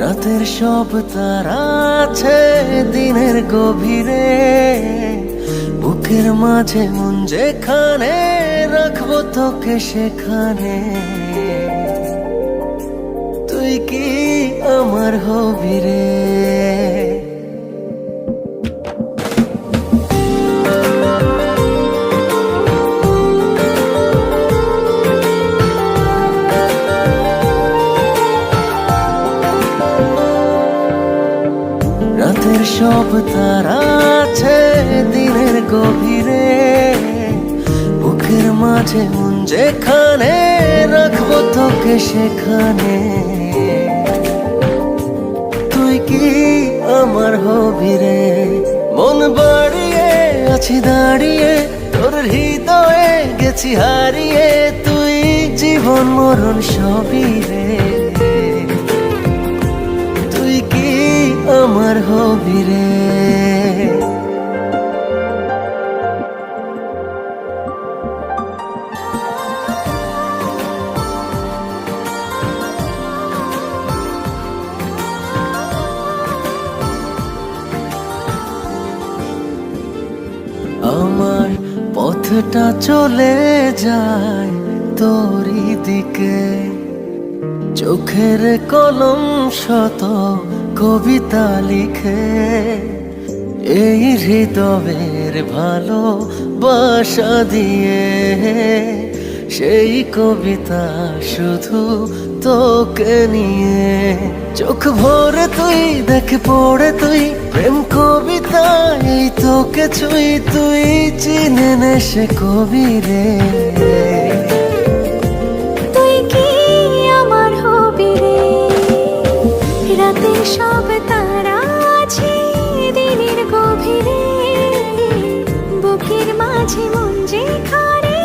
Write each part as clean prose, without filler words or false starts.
রাতের সব তারা আছে দিনের গভীরে, বুকের মাঝে মন যেখানে রাখবো তোকে সেখানে। তুই কি আমার হবি রে? রাতের সব তারা আছে দিনের গভীরে, বুকের মাঝে মন যেখানে রাখবো তোকে সেখানে। তুই কি আমার হবি রে? মন বাড়িয়ে আছি দাঁড়িয়ে তোর হৃদয়ে গেছি হারিয়ে, তুই জীবন মরণ সবই রে। তুই কি আমার হবি রে? আমার পথটা চলে যায় তোরই দিকে, চোখের কলম শত কবিতা লিখে। এই হৃদয়ের ভালোবাসা দিয়ে সেই কবিতা শুধু তোকে নিয়ে। চোখ ভরে তুই দেখ পড়ে তুই প্রেম কবিতা, এই তোকে ছুঁই তুই চিনে নে সে কবি রে। তুই কি আমার হবি রে? রাতের সব তারা আছে দিনের গভীরে, বুকের মাঝে মন যেখানে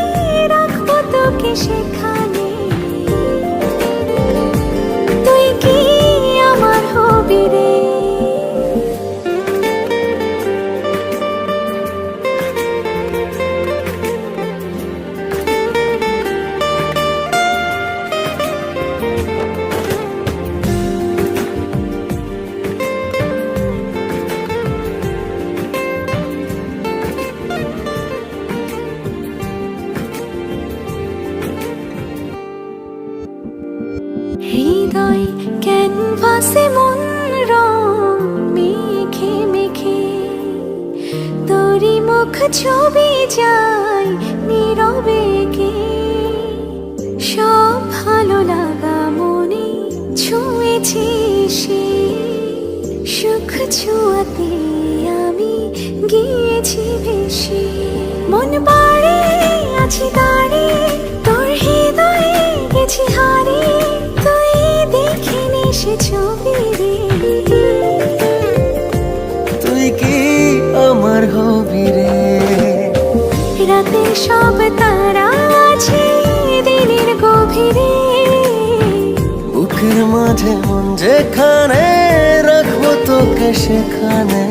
রাখবো তোকে সেখানে। তুই কি আমার হবি রে? হৃদয় ক্যানভাসে মন রং মেখে মেখে, তোরই মুখ ছবি যায় নীরবে কে। সব ভালো লাগা মনে ছুঁয়েছি সে, সুখ ছুঁয়াতে আমি গিয়েছি ভেসে। মন বাড়ে আছি দাঁড়িয়ে তোর হৃদয়ে গেছি হারিয়ে, তুই দেখিনি সে ছবি রে। তুই কি আমার হবি রে? রাতে সব তারা আছে দিনের গভীরে, বুকের মাঝে মন যেখানে রাখবো তোকে সেখানে।